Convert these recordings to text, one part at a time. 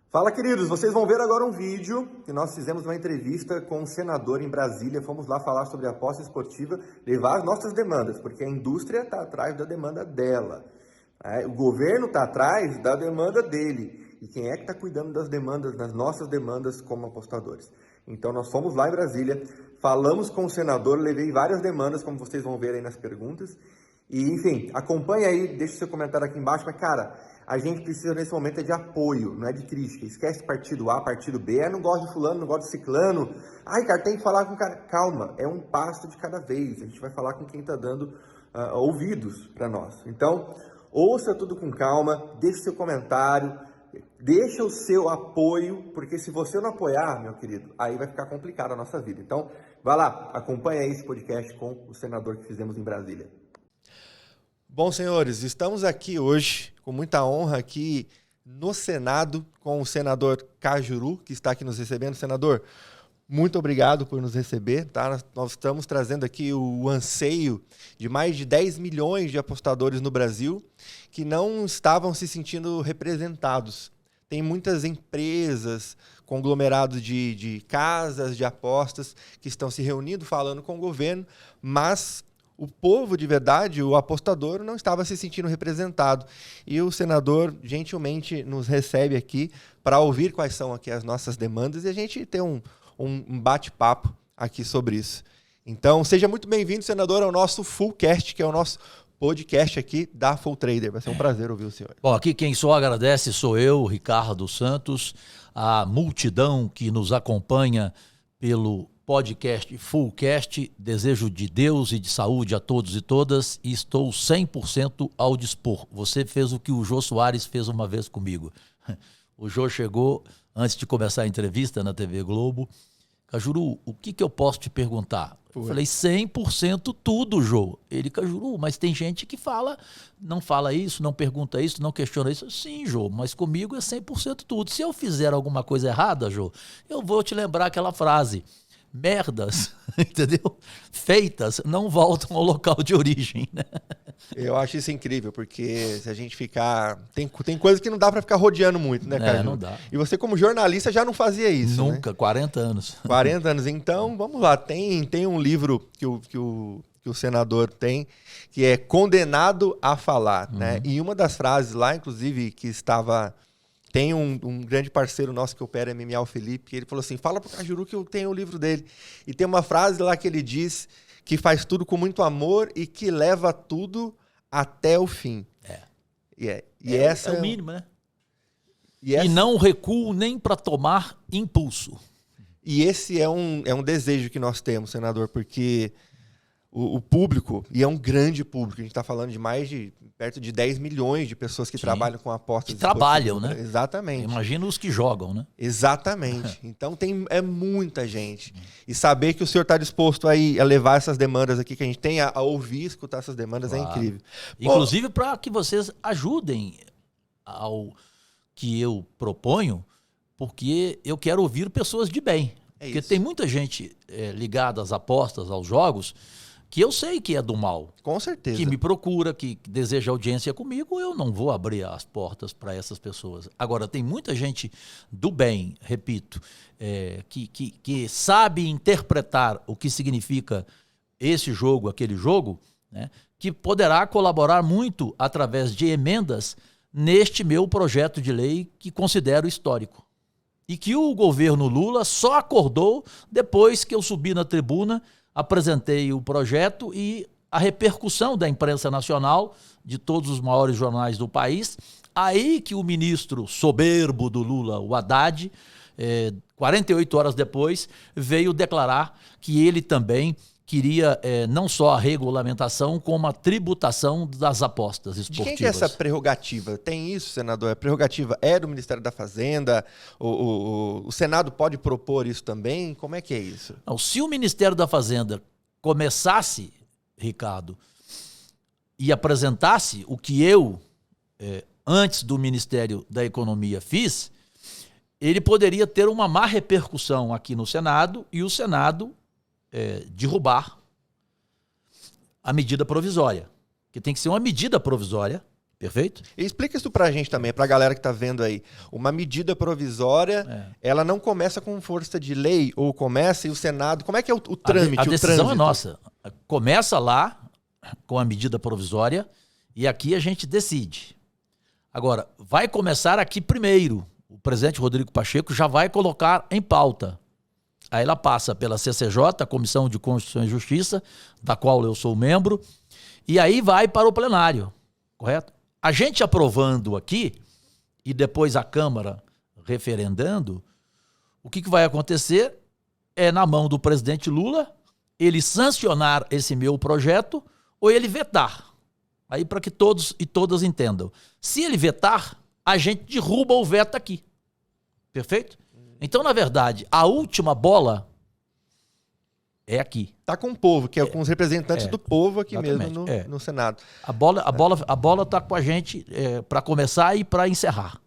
Fala, queridos, vocês vão ver agora um vídeo que nós fizemos uma entrevista com um senador em Brasília. Fomos lá falar sobre a aposta esportiva, levar as nossas demandas, porque a indústria está atrás da demanda dela. O governo está atrás da demanda dele. E quem é que está cuidando das demandas, das nossas demandas como apostadores? Então nós fomos lá em Brasília, falamos com o senador, levei várias demandas, como vocês vão ver aí nas perguntas. E, enfim, acompanha aí, deixa seu comentário aqui embaixo, mas, cara, a gente precisa nesse momento de apoio, não é de crítica. Esquece partido A, partido B, não gosto de fulano, não gosto de ciclano. Ai, cara, tem que falar com o cara. Calma, é um passo de cada vez. A gente vai falar com quem está dando ouvidos para nós. Então, ouça tudo com calma, deixe seu comentário, deixa o seu apoio, porque se você não apoiar, meu querido, aí vai ficar complicado a nossa vida. Então, vai lá, acompanha aí esse podcast com o senador que fizemos em Brasília. Bom, senhores, estamos aqui hoje com muita honra aqui no Senado com o senador Cajuru, que está aqui nos recebendo. Senador, muito obrigado por nos receber. Tá? Nós estamos trazendo aqui o anseio de mais de 10 milhões de apostadores no Brasil que não estavam se sentindo representados. Tem muitas empresas, conglomerados de casas de apostas que estão se reunindo, falando com o governo, mas o povo de verdade, o apostador, não estava se sentindo representado. E o senador gentilmente nos recebe aqui para ouvir quais são aqui as nossas demandas e a gente ter um bate-papo aqui sobre isso. Então, seja muito bem-vindo, senador, ao nosso Fullcast, que é o nosso podcast aqui da Full Trader. Vai ser um prazer ouvir o senhor. Bom, aqui quem só agradece sou eu, Ricardo Santos, a multidão que nos acompanha pelo podcast Fullcast. Desejo de Deus e de saúde a todos e todas e estou 100% ao dispor. Você fez o que o Jô Soares fez uma vez comigo. O Jô chegou, antes de começar a entrevista na TV Globo: Cajuru, o que eu posso te perguntar? Eu falei, 100% tudo, Jô. Ele, Cajuru, mas tem gente que não fala isso, não pergunta isso, não questiona isso. Sim, Jô, mas comigo é 100% tudo. Se eu fizer alguma coisa errada, Jô, eu vou te lembrar aquela frase: merdas, entendeu? Feitas não voltam ao local de origem, né? Eu acho isso incrível, porque se a gente ficar... Tem coisas que não dá para ficar rodeando muito, né, cara? Não dá. E você, como jornalista, já não fazia isso, Nunca, né? 40 anos. 40 anos. Então, vamos lá. Tem um livro que o senador tem, que é Condenado a Falar, né? E uma das frases lá, inclusive, que estava... Tem um grande parceiro nosso que opera MMA, o Felipe, que ele falou assim, fala pro Cajuru que eu tenho o livro dele. E tem uma frase lá que ele diz que faz tudo com muito amor e que leva tudo até o fim. Essa é o mínimo, né? E não recuo nem para tomar impulso. E esse é um desejo que nós temos, senador, porque o público, e é um grande público, a gente está falando de perto de 10 milhões de pessoas que trabalham com apostas. Que trabalham, né? Exatamente. Imagina os que jogam, né? Exatamente. Então é muita gente. E saber que o senhor está disposto a levar essas demandas aqui que a gente tem, a ouvir, escutar essas demandas, claro, é incrível. Inclusive para que vocês ajudem ao que eu proponho, porque eu quero ouvir pessoas de bem. Porque tem muita gente ligada às apostas, aos jogos, que eu sei que é do mal. Com certeza. Que me procura, que deseja audiência comigo, eu não vou abrir as portas para essas pessoas. Agora, tem muita gente do bem, repito, que sabe interpretar o que significa esse jogo, aquele jogo, né, que poderá colaborar muito através de emendas neste meu projeto de lei que considero histórico. E que o governo Lula só acordou depois que eu subi na tribuna, apresentei o projeto e a repercussão da imprensa nacional, de todos os maiores jornais do país. Aí que o ministro soberbo do Lula, o Haddad, 48 horas depois, veio declarar que ele também queria não só a regulamentação, como a tributação das apostas esportivas. De quem que é essa prerrogativa? Tem isso, senador? A prerrogativa é do Ministério da Fazenda? O Senado pode propor isso também? Como é que é isso? Não, se o Ministério da Fazenda começasse, Ricardo, e apresentasse o que eu, antes do Ministério da Economia, fiz, ele poderia ter uma má repercussão aqui no Senado e o Senado derrubar a medida provisória, que tem que ser uma medida provisória Perfeito? E explica isso pra gente também, pra galera que tá vendo aí. Uma medida provisória, ela não começa com força de lei, ou começa e o Senado... Como é que é o trâmite, A decisão o é nossa. Começa lá com a medida provisória e aqui a gente decide. Agora, vai começar aqui primeiro. O presidente Rodrigo Pacheco já vai colocar em pauta. Aí ela passa pela CCJ, a Comissão de Constituição e Justiça, da qual eu sou membro, e aí vai para o plenário, correto? A gente aprovando aqui e depois a Câmara referendando, o que vai acontecer é na mão do presidente Lula ele sancionar esse meu projeto ou ele vetar. Aí para que todos e todas entendam. Se ele vetar, a gente derruba o veto aqui. Perfeito? Então, na verdade, a última bola é aqui. Tá com o povo, que é com os representantes do povo aqui mesmo no Senado. A bola tá com a gente para começar e para encerrar.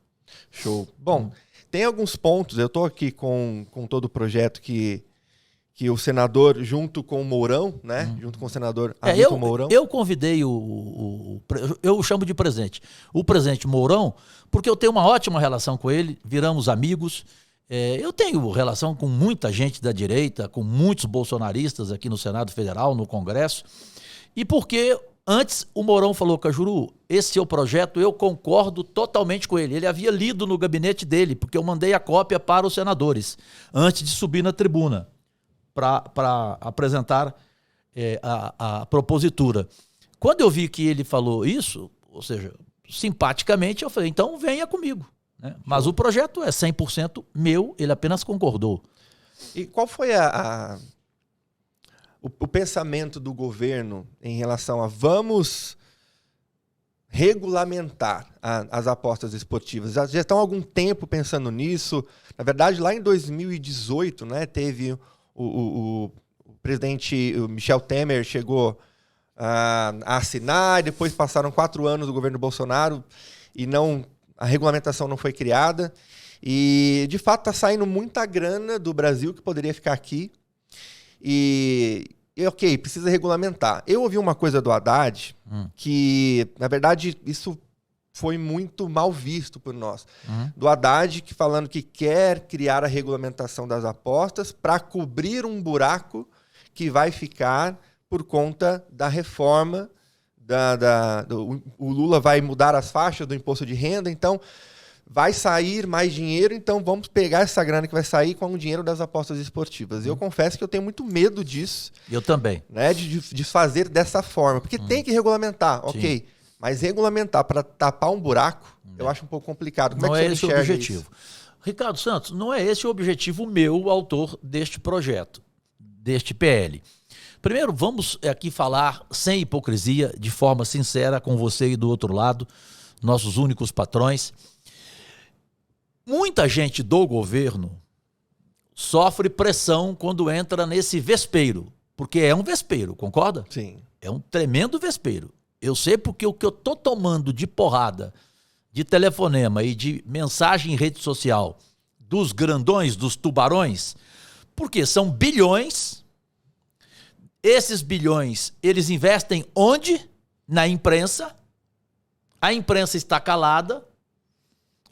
Show. Bom, tem alguns pontos, eu tô aqui com todo o projeto que o senador, junto com o Mourão, né? Junto com o senador Hamilton Mourão. Eu convidei eu chamo de presidente. O presidente Mourão, porque eu tenho uma ótima relação com ele, viramos amigos. Eu tenho relação com muita gente da direita, com muitos bolsonaristas aqui no Senado Federal, no Congresso. E porque antes o Mourão falou, Cajuru, esse seu projeto eu concordo totalmente com ele. Ele havia lido no gabinete dele, porque eu mandei a cópia para os senadores, antes de subir na tribuna, para apresentar a propositura. Quando eu vi que ele falou isso, ou seja, simpaticamente, eu falei, então venha comigo. Né? Mas o projeto é 100% meu, ele apenas concordou. E qual foi o pensamento do governo em relação a vamos regulamentar as apostas esportivas? Já estão há algum tempo pensando nisso. Na verdade, lá em 2018, né, teve o presidente Michel Temer chegou a assinar, e depois passaram 4 anos do governo Bolsonaro e a regulamentação não foi criada. E, de fato, está saindo muita grana do Brasil que poderia ficar aqui. E ok, precisa regulamentar. Eu ouvi uma coisa do Haddad que, na verdade, isso foi muito mal visto por nós. Do Haddad falando que quer criar a regulamentação das apostas para cobrir um buraco que vai ficar por conta da reforma. O Lula vai mudar as faixas do imposto de renda, então vai sair mais dinheiro, então vamos pegar essa grana que vai sair com o dinheiro das apostas esportivas. Eu confesso que eu tenho muito medo disso. Eu também. Né, de fazer dessa forma, porque tem que regulamentar, ok. Mas regulamentar para tapar um buraco, eu acho um pouco complicado. Como não é esse você o objetivo. Isso? Ricardo Santos, não é esse o objetivo meu, autor deste projeto, deste PL. Primeiro, vamos aqui falar sem hipocrisia, de forma sincera com você e do outro lado, nossos únicos patrões. Muita gente do governo sofre pressão quando entra nesse vespeiro, porque é um vespeiro, concorda? Sim. É um tremendo vespeiro. Eu sei porque o que eu tô tomando de porrada, de telefonema e de mensagem em rede social dos grandões, dos tubarões, porque são bilhões. Esses bilhões, eles investem onde? Na imprensa. A imprensa está calada.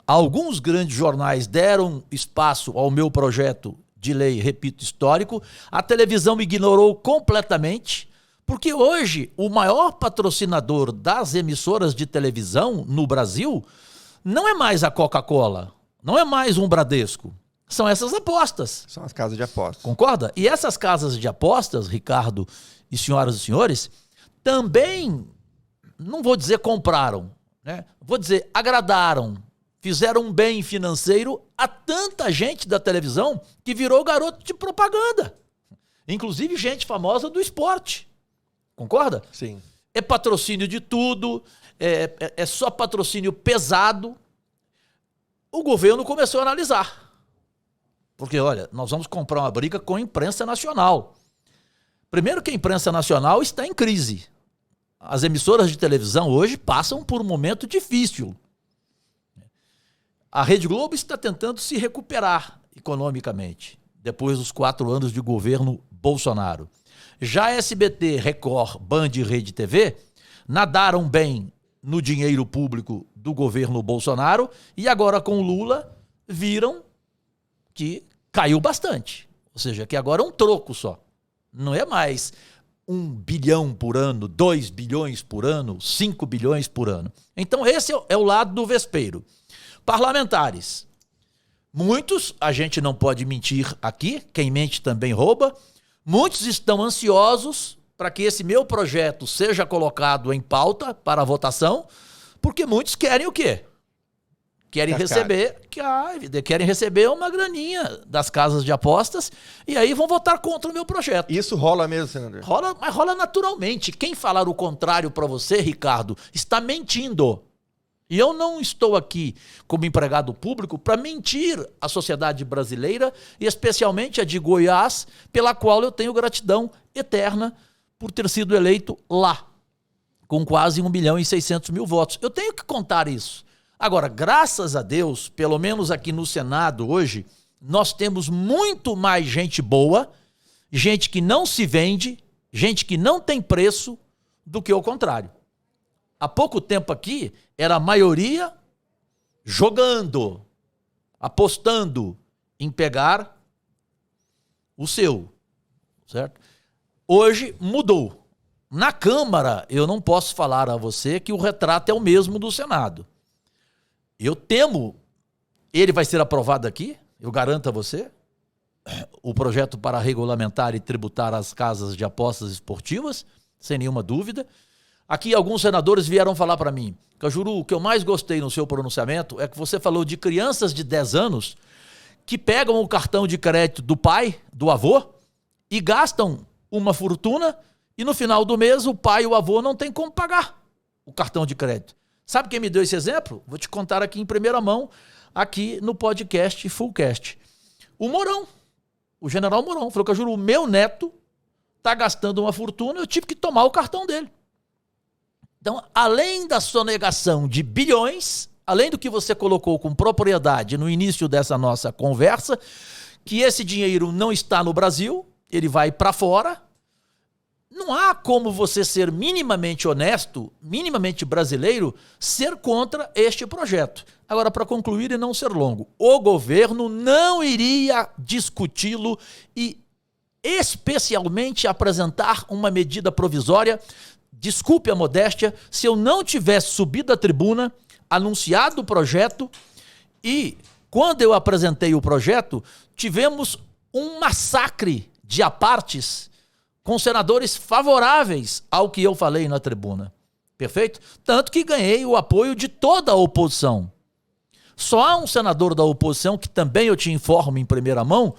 Alguns grandes jornais deram espaço ao meu projeto de lei, repito, histórico. A televisão ignorou completamente. Porque hoje o maior patrocinador das emissoras de televisão no Brasil não é mais a Coca-Cola, não é mais um Bradesco, são essas apostas. São as casas de apostas. Concorda? E essas casas de apostas, Ricardo e senhoras e senhores, também, não vou dizer compraram, né? Vou dizer agradaram, fizeram um bem financeiro a tanta gente da televisão que virou garoto de propaganda, inclusive gente famosa do esporte. Concorda? Sim. É patrocínio de tudo, é só patrocínio pesado. O governo começou a analisar. Porque, olha, nós vamos comprar uma briga com a imprensa nacional. Primeiro que a imprensa nacional está em crise. As emissoras de televisão hoje passam por um momento difícil. A Rede Globo está tentando se recuperar economicamente, depois dos 4 anos de governo Bolsonaro. Já SBT, Record, Band e Rede TV nadaram bem no dinheiro público do governo Bolsonaro e agora com Lula viram que caiu bastante. Ou seja, que agora é um troco só. Não é mais 1 bilhão por ano, 2 bilhões por ano, 5 bilhões por ano. Então esse é o lado do vespeiro. Parlamentares. Muitos, a gente não pode mentir aqui, quem mente também rouba. Muitos estão ansiosos para que esse meu projeto seja colocado em pauta para a votação, porque muitos querem o quê? Querem receber uma graninha das casas de apostas e aí vão votar contra o meu projeto. Isso rola mesmo, senador? Rola, mas rola naturalmente. Quem falar o contrário para você, Ricardo, está mentindo. E eu não estou aqui como empregado público para mentir à sociedade brasileira e especialmente a de Goiás, pela qual eu tenho gratidão eterna por ter sido eleito lá, com quase 1.600.000 votos. Eu tenho que contar isso. Agora, graças a Deus, pelo menos aqui no Senado hoje, nós temos muito mais gente boa, gente que não se vende, gente que não tem preço, do que o contrário. Há pouco tempo aqui, era a maioria jogando, apostando em pegar o seu, certo? Hoje mudou. Na Câmara, eu não posso falar a você que o retrato é o mesmo do Senado. Eu temo, ele vai ser aprovado aqui, eu garanto a você, o projeto para regulamentar e tributar as casas de apostas esportivas, sem nenhuma dúvida. Aqui alguns senadores vieram falar para mim, Cajuru, o que eu mais gostei no seu pronunciamento é que você falou de crianças de 10 anos que pegam o cartão de crédito do pai, do avô, e gastam uma fortuna e no final do mês o pai e o avô não tem como pagar o cartão de crédito. Sabe quem me deu esse exemplo? Vou te contar aqui em primeira mão, aqui no podcast Fullcast. O Mourão, o general Mourão, falou, Cajuru, o meu neto está gastando uma fortuna, eu tive que tomar o cartão dele. Então, além da sonegação de bilhões, além do que você colocou com propriedade no início dessa nossa conversa, que esse dinheiro não está no Brasil, ele vai para fora, não há como você ser minimamente honesto, minimamente brasileiro, ser contra este projeto. Agora, para concluir e não ser longo, o governo não iria discuti-lo e especialmente apresentar uma medida provisória. Desculpe a modéstia, se eu não tivesse subido à tribuna, anunciado o projeto e, quando eu apresentei o projeto, tivemos um massacre de apartes com senadores favoráveis ao que eu falei na tribuna. Perfeito? Tanto que ganhei o apoio de toda a oposição. Só há um senador da oposição, que também eu te informo em primeira mão,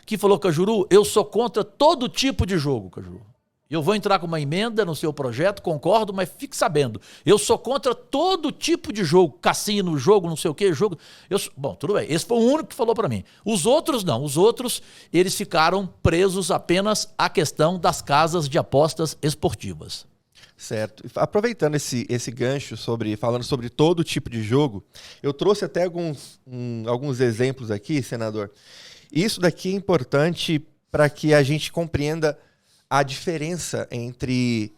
que falou, Cajuru, eu sou contra todo tipo de jogo, Cajuru. Eu vou entrar com uma emenda no seu projeto, concordo, mas fique sabendo, eu sou contra todo tipo de jogo, cassino, jogo, não sei o que, jogo. Bom, tudo bem, esse foi o único que falou para mim. Os outros não, os outros, eles ficaram presos apenas à questão das casas de apostas esportivas. Certo. Aproveitando esse gancho, falando sobre todo tipo de jogo, eu trouxe até alguns exemplos aqui, senador. Isso daqui é importante para que a gente compreenda a diferença entre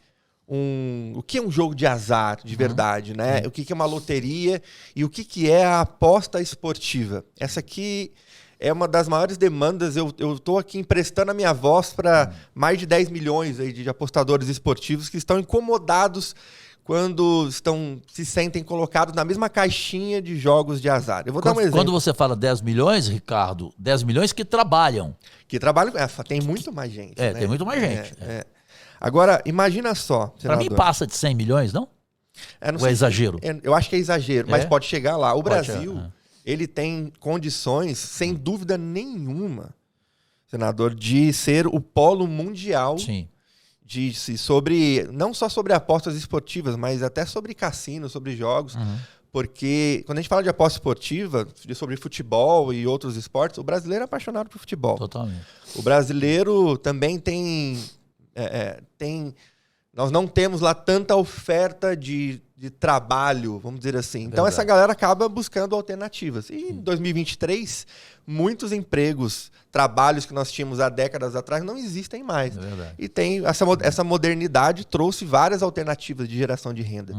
o que é um jogo de azar de verdade, né? O que é uma loteria e o que é a aposta esportiva. Essa aqui é uma das maiores demandas. Eu estou aqui emprestando a minha voz para mais de 10 milhões aí de apostadores esportivos que estão incomodados quando se sentem colocados na mesma caixinha de jogos de azar. Eu vou dar um exemplo. Quando você fala 10 milhões, Ricardo, 10 milhões que trabalham. Que trabalham, tem muito mais gente. Né? Tem muito mais gente. Agora, imagina só, para mim passa de 100 milhões, não? Não Ou é exagero? Eu acho que é exagero, mas pode chegar lá. O Brasil, ele tem condições, sem dúvida nenhuma, senador, de ser o polo mundial. Sim. Não só sobre apostas esportivas, mas até sobre cassino, sobre jogos. Porque quando a gente fala de aposta esportiva, sobre futebol e outros esportes, o brasileiro é apaixonado por futebol. Totalmente. O brasileiro também tem nós não temos lá tanta oferta de de trabalho, vamos dizer assim. Então, Verdade. essa galera acaba buscando alternativas. E em 2023, muitos empregos, trabalhos que nós tínhamos há décadas atrás não existem mais. É verdade. E tem essa modernidade trouxe várias alternativas de geração de renda.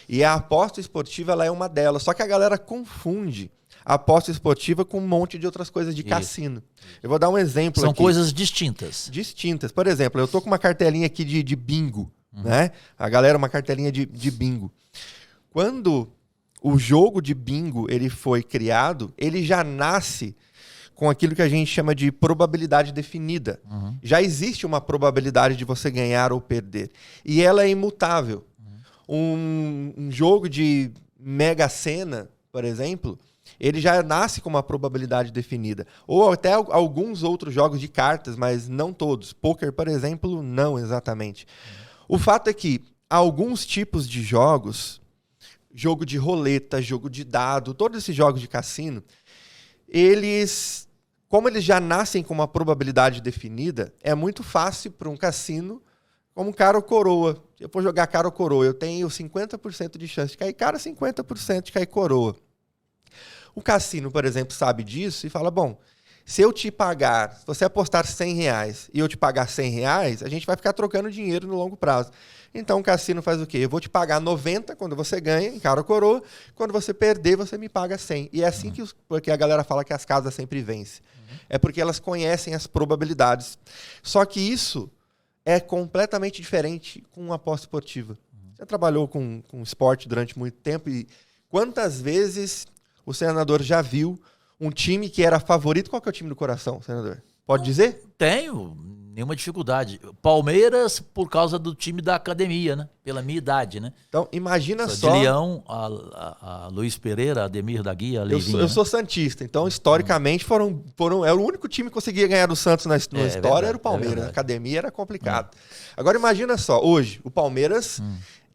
E a aposta esportiva ela é uma delas. Só que a galera confunde a aposta esportiva com um monte de outras coisas de Isso. cassino. Eu vou dar um exemplo São aqui. coisas distintas. Distintas. Por exemplo, eu tô com uma cartelinha aqui de bingo, né? A galera, uma cartelinha de bingo. Quando o jogo de bingo ele foi criado, ele já nasce com aquilo que a gente chama de probabilidade definida. Já existe uma probabilidade de você ganhar ou perder. E ela é imutável. Um jogo de Mega Sena, por exemplo, ele já nasce com uma probabilidade definida. Ou até alguns outros jogos de cartas, mas não todos. Poker, por exemplo, não exatamente. O fato é que alguns tipos de jogos, jogo de roleta, jogo de dado, todos esses jogos de cassino, como eles já nascem com uma probabilidade definida, é muito fácil para um cassino, como cara ou coroa. Eu vou jogar cara ou coroa, eu tenho 50% de chance de cair cara, 50% de cair coroa. O cassino, por exemplo, sabe disso e fala, bom, se eu te pagar, se você apostar R$100 e eu te pagar R$100, a gente vai ficar trocando dinheiro no longo prazo. Então o cassino faz o quê? Eu vou te pagar 90 quando você ganha, em cara ou coroa, quando você perder, você me paga 100. E é assim porque a galera fala que as casas sempre vencem. É porque elas conhecem as probabilidades. Só que isso é completamente diferente com uma aposta esportiva. Você trabalhou com esporte durante muito tempo e quantas vezes o senador já viu um time que era favorito? Qual que é o time do coração, senador? Pode dizer? Tenho nenhuma dificuldade. Palmeiras, por causa do time da academia, né? Pela minha idade, né? Então, imagina De só... Leão, a Luiz Pereira, Ademir da Guia, a Leivinha. Eu sou santista, então, historicamente, era o único time que conseguia ganhar do Santos na história, verdade, era o Palmeiras. verdade. A academia era complicado. Agora, imagina só, hoje, o Palmeiras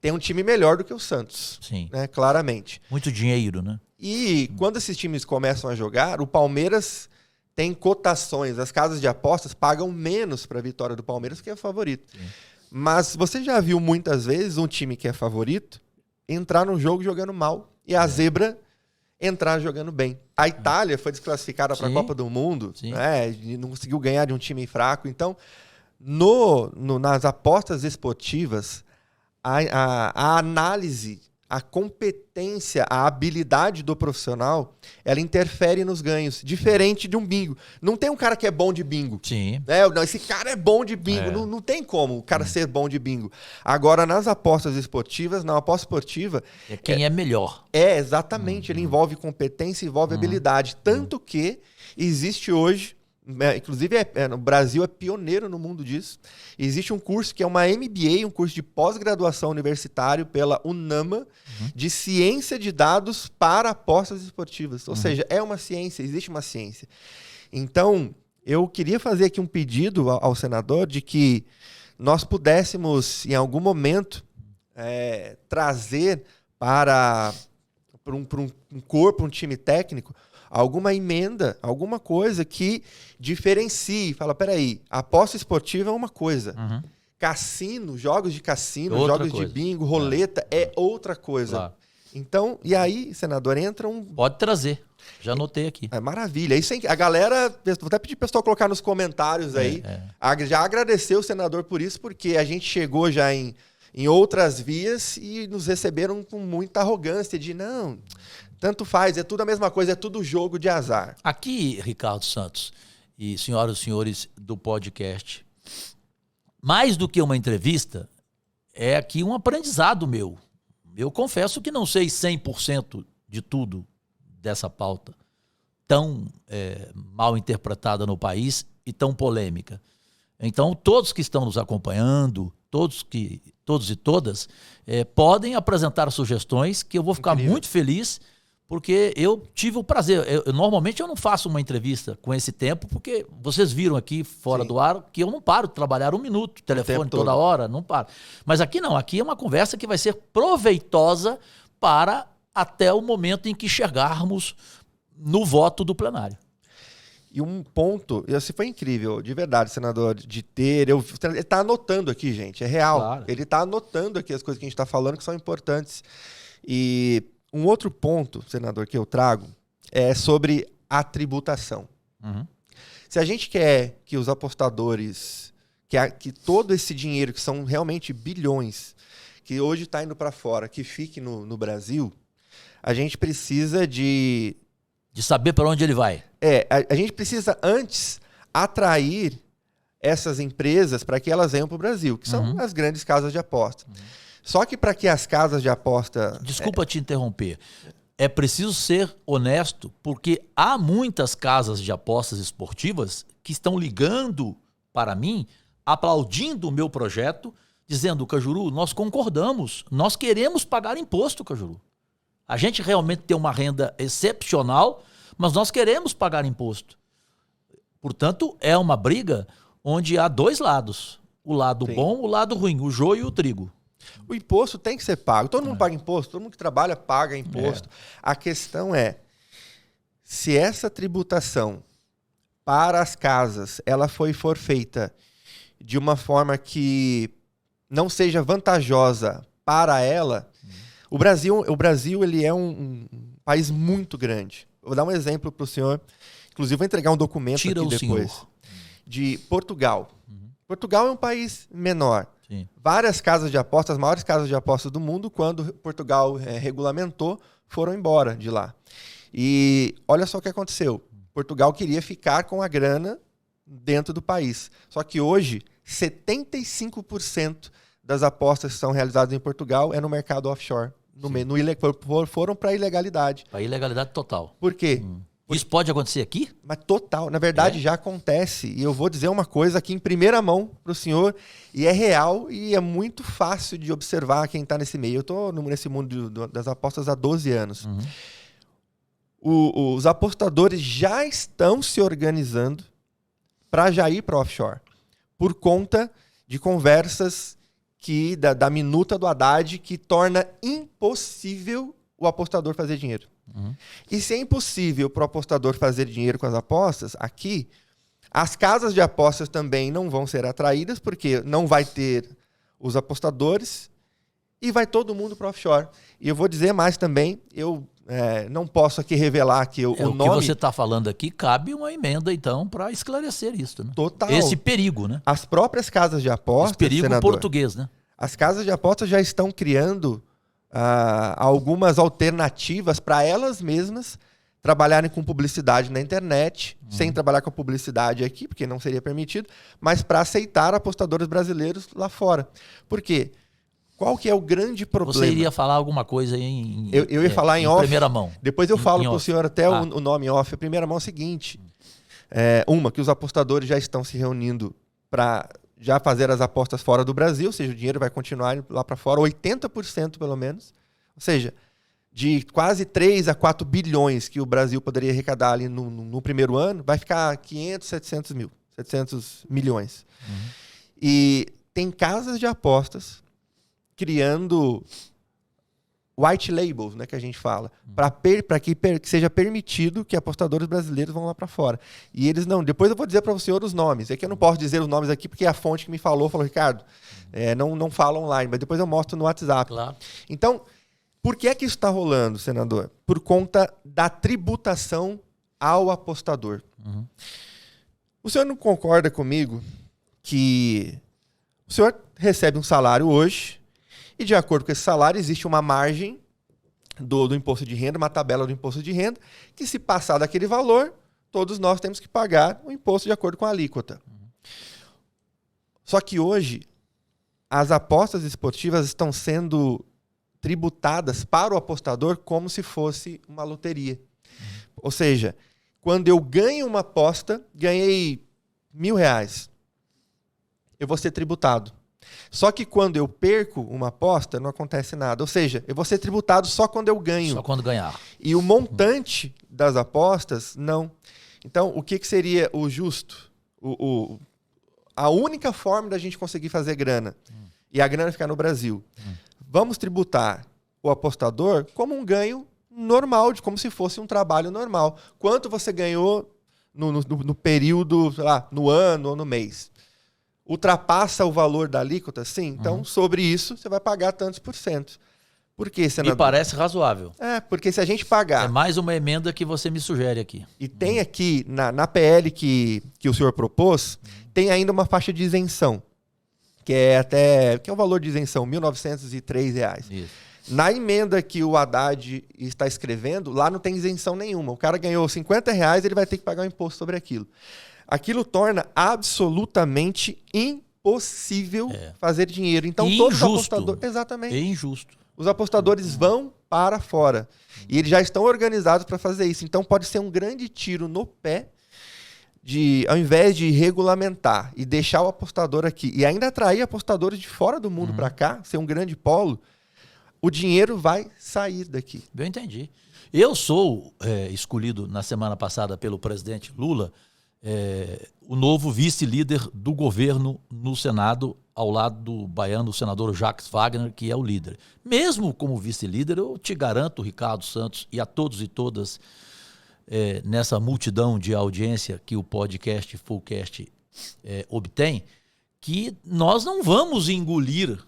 tem um time melhor do que o Santos. Sim. Né, claramente. Muito dinheiro, né? E quando esses times começam a jogar, o Palmeiras tem cotações. As casas de apostas pagam menos para a vitória do Palmeiras que é favorito. Sim. Mas você já viu muitas vezes um time que é favorito entrar no jogo jogando mal e a zebra entrar jogando bem. A Itália foi desclassificada para a Copa do Mundo, né, e não conseguiu ganhar de um time fraco. Então, nas apostas esportivas, a análise, a competência, a habilidade do profissional, ela interfere nos ganhos, diferente de um bingo. Não tem um cara que é bom de bingo. Sim. Não, esse cara é bom de bingo. Não tem como o cara ser bom de bingo. Agora, nas apostas esportivas, na aposta esportiva... É quem é melhor. Exatamente. Ele envolve competência, envolve habilidade. Tanto que existe hoje... Inclusive, no Brasil é pioneiro no mundo disso. Existe um curso que é uma MBA, um curso de pós-graduação universitário pela UNAMA, de ciência de dados para apostas esportivas. Ou seja, é uma ciência, existe uma ciência. Então, eu queria fazer aqui um pedido ao senador de que nós pudéssemos, em algum momento, trazer para um corpo, um time técnico, alguma emenda, alguma coisa que diferencie. Fala, peraí, aposta esportiva é uma coisa. Cassino, jogos de cassino, jogos de bingo, roleta é outra coisa. Claro. Então, e aí, senador, entra Pode trazer. Já anotei aqui. Maravilha. Isso, a galera, vou até pedir para o pessoal colocar nos comentários aí, já agradecer o senador por isso, porque a gente chegou já em outras vias e nos receberam com muita arrogância de não... Tanto faz, é tudo a mesma coisa, é tudo jogo de azar. Aqui, Ricardo Santos e senhoras e senhores do podcast, mais do que uma entrevista, é aqui um aprendizado meu. Eu confesso que não sei 100% de tudo dessa pauta tão mal interpretada no país e tão polêmica. Então, todos que estão nos acompanhando, todos e todas, podem apresentar sugestões que eu vou ficar muito feliz, porque eu tive o prazer. Normalmente eu não faço uma entrevista com esse tempo, porque vocês viram aqui fora do ar que eu não paro de trabalhar 1 minuto, telefone toda hora, não paro. Mas aqui não, aqui é uma conversa que vai ser proveitosa para até o momento em que chegarmos no voto do plenário. E um ponto, esse foi incrível, de verdade, senador, de ter... Ele está anotando aqui, gente, é real. Claro. Ele está anotando aqui as coisas que a gente está falando que são importantes. E um outro ponto, senador, que eu trago é sobre a tributação. Uhum. Se a gente quer que os apostadores, que todo esse dinheiro, que são realmente bilhões, que hoje está indo para fora, que fique no Brasil, a gente precisa de saber para onde ele vai. A gente precisa antes atrair essas empresas para que elas venham para o Brasil, que são as grandes casas de aposta. Só que para que as casas de aposta... Desculpa te interromper. É preciso ser honesto, porque há muitas casas de apostas esportivas que estão ligando para mim, aplaudindo o meu projeto, dizendo, Cajuru, nós concordamos, nós queremos pagar imposto, Cajuru. A gente realmente tem uma renda excepcional, mas nós queremos pagar imposto. Portanto, é uma briga onde há dois lados. O lado bom, o lado ruim, o joio e o trigo. O imposto tem que ser pago. Todo mundo paga imposto, todo mundo que trabalha paga imposto. A questão é, se essa tributação para as casas ela for feita de uma forma que não seja vantajosa para ela, o Brasil ele é um país muito grande. Vou dar um exemplo para o senhor. Inclusive, vou entregar um documento aqui depois. Senhor. De Portugal. Portugal é um país menor. Sim. Várias casas de apostas, as maiores casas de apostas do mundo, quando Portugal regulamentou, foram embora de lá. E olha só o que aconteceu. Portugal queria ficar com a grana dentro do país. Só que hoje, 75% das apostas que são realizadas em Portugal é no mercado offshore. Foram para a ilegalidade. Para a ilegalidade total. Por quê? Isso pode acontecer aqui? Mas total. Na verdade, já acontece. E eu vou dizer uma coisa aqui em primeira mão para o senhor. E é real e é muito fácil de observar quem está nesse meio. Eu estou nesse mundo das apostas há 12 anos. Os apostadores já estão se organizando para já ir para offshore. Por conta de conversas da minuta do Haddad que torna impossível o apostador fazer dinheiro. E se é impossível para o apostador fazer dinheiro com as apostas, aqui, as casas de apostas também não vão ser atraídas, porque não vai ter os apostadores e vai todo mundo para offshore. E eu vou dizer mais também, eu não posso aqui revelar que o nome... O que você está falando aqui, cabe uma emenda, então, para esclarecer isso. Né? Total. Esse perigo, né? As próprias casas de apostas, Esse perigo senador, português, né? As casas de apostas já estão criando algumas alternativas para elas mesmas trabalharem com publicidade na internet, sem trabalhar com publicidade aqui, porque não seria permitido, mas para aceitar apostadores brasileiros lá fora. Por quê? Qual que é o grande problema? Você iria falar alguma coisa eu ia falar em off. Primeira mão. Depois eu falo para o senhor até o nome off. A primeira mão é o seguinte. Que os apostadores já estão se reunindo para já fazer as apostas fora do Brasil, ou seja, o dinheiro vai continuar indo lá para fora, 80% pelo menos. Ou seja, de quase 3 a 4 bilhões que o Brasil poderia arrecadar ali no primeiro ano, vai ficar 500, 700 milhões. E tem casas de apostas criando white labels, né, que a gente fala, para que seja permitido que apostadores brasileiros vão lá para fora. E eles não. Depois eu vou dizer para o senhor os nomes. É que eu não posso dizer os nomes aqui porque a fonte que me falou, Ricardo, não fala online, mas depois eu mostro no WhatsApp. Claro. Então, por que isso está rolando, senador? Por conta da tributação ao apostador. O senhor não concorda comigo que o senhor recebe um salário hoje e, de acordo com esse salário, existe uma margem do imposto de renda, uma tabela do imposto de renda, que se passar daquele valor, todos nós temos que pagar o imposto de acordo com a alíquota. Só que hoje, as apostas esportivas estão sendo tributadas para o apostador como se fosse uma loteria. Ou seja, quando eu ganho uma aposta, ganhei R$1.000, eu vou ser tributado. Só que quando eu perco uma aposta, não acontece nada. Ou seja, eu vou ser tributado só quando eu ganho. Só quando ganhar. E o montante das apostas, não. Então, o que seria o justo? A única forma da gente conseguir fazer grana, e a grana ficar no Brasil, vamos tributar o apostador como um ganho normal, como se fosse um trabalho normal. Quanto você ganhou no período, sei lá, no ano ou no mês. Ultrapassa o valor da alíquota? Sim. Então, sobre isso, você vai pagar tantos por cento. Por quê, senador? Me parece razoável. Porque se a gente pagar... É mais uma emenda que você me sugere aqui. E tem aqui, na PL que o senhor propôs, tem ainda uma faixa de isenção, que é o valor de isenção, R$ 1.903. Isso. Na emenda que o Haddad está escrevendo, lá não tem isenção nenhuma. O cara ganhou R$50, ele vai ter que pagar o imposto sobre aquilo. Aquilo torna absolutamente impossível fazer dinheiro. Então, todos os apostadores... Exatamente. É injusto. Os apostadores vão para fora. E eles já estão organizados para fazer isso. Então, pode ser um grande tiro no pé, ao invés de regulamentar e deixar o apostador aqui, e ainda atrair apostadores de fora do mundo para cá, ser um grande polo, o dinheiro vai sair daqui. Eu entendi. Eu sou escolhido na semana passada pelo presidente Lula, o novo vice-líder do governo no Senado, ao lado do baiano senador Jacques Wagner, que é o líder. Mesmo como vice-líder, eu te garanto, Ricardo Santos, e a todos e todas, nessa multidão de audiência que o podcast Fullcast obtém, que nós não vamos engolir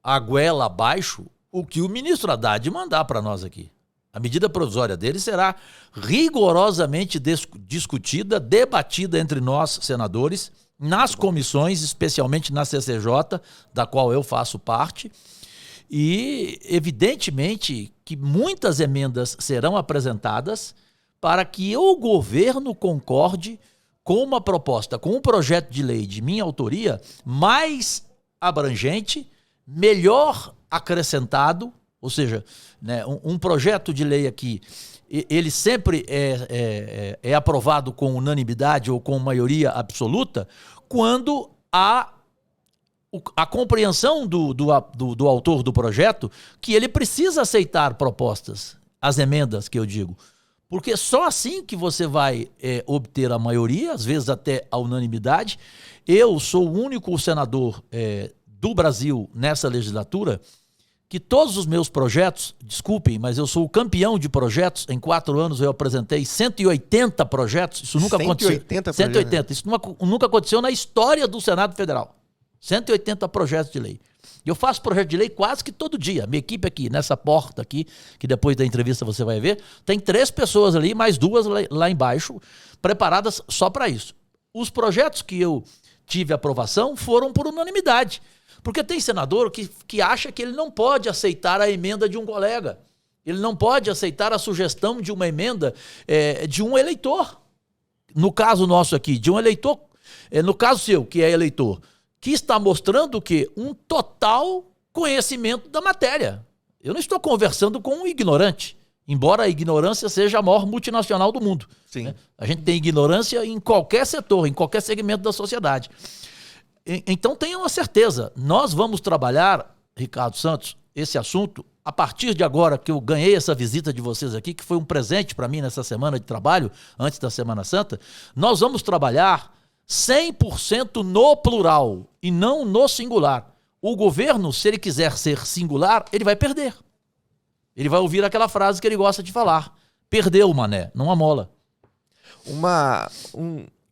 a goela abaixo o que o ministro Haddad mandar para nós aqui. A medida provisória dele será rigorosamente discutida, debatida entre nós, senadores, nas comissões, especialmente na CCJ, da qual eu faço parte, e evidentemente que muitas emendas serão apresentadas para que o governo concorde com uma proposta, com um projeto de lei de minha autoria mais abrangente, melhor acrescentado, ou seja, né, um projeto de lei aqui, ele sempre é aprovado com unanimidade ou com maioria absoluta quando há a compreensão do autor do projeto que ele precisa aceitar propostas, as emendas que eu digo. Porque só assim que você vai obter a maioria, às vezes até a unanimidade. Eu sou o único senador do Brasil nessa legislatura que todos os meus projetos, desculpem, mas eu sou o campeão de projetos. Em 4 anos eu apresentei 180 projetos. Isso nunca aconteceu. 180. Isso nunca aconteceu na história do Senado Federal. 180 projetos de lei. Eu faço projeto de lei quase que todo dia. Minha equipe aqui, nessa porta aqui, que depois da entrevista você vai ver, tem 3 pessoas ali, mais 2 lá embaixo, preparadas só para isso. Os projetos que eu tive aprovação foram por unanimidade. Porque tem senador que acha que ele não pode aceitar a emenda de um colega. Ele não pode aceitar a sugestão de uma emenda de um eleitor. No caso nosso aqui, de um eleitor, no caso seu, que é eleitor, que está mostrando o quê? Um total conhecimento da matéria. Eu não estou conversando com um ignorante, embora a ignorância seja a maior multinacional do mundo. Sim. Né? A gente tem ignorância em qualquer setor, em qualquer segmento da sociedade. Então tenham a certeza, nós vamos trabalhar, Ricardo Santos, esse assunto, a partir de agora que eu ganhei essa visita de vocês aqui, que foi um presente para mim nessa semana de trabalho, antes da Semana Santa, nós vamos trabalhar 100% no plural e não no singular. O governo, se ele quiser ser singular, ele vai perder. Ele vai ouvir aquela frase que ele gosta de falar. Perdeu, mané, não amola.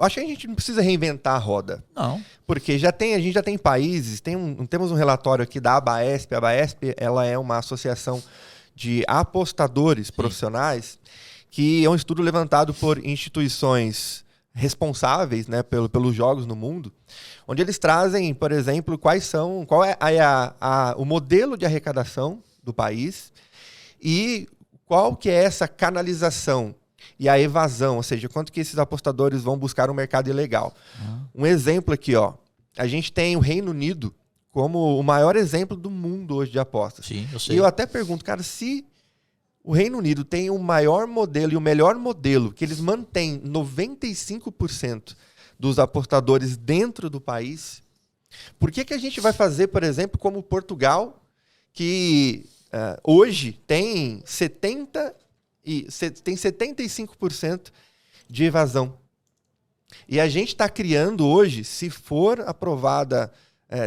Acho que a gente não precisa reinventar a roda. Não. Porque a gente já tem países, temos um relatório aqui da ABAESP. A ABAESP, ela é uma associação de apostadores profissionais, que é um estudo levantado por instituições responsáveis, né, pelos jogos no mundo, onde eles trazem, por exemplo, qual é o modelo de arrecadação do país e qual que é essa canalização e a evasão, ou seja, quanto que esses apostadores vão buscar um mercado ilegal. Um exemplo aqui, ó, a gente tem o Reino Unido como o maior exemplo do mundo hoje de apostas. Sim, eu sei. E eu até pergunto, cara, se o Reino Unido tem o maior modelo e o melhor modelo, que eles mantêm 95% dos apostadores dentro do país, por que a gente vai fazer, por exemplo, como Portugal, que hoje tem 75% de evasão? E a gente está criando hoje, se for aprovada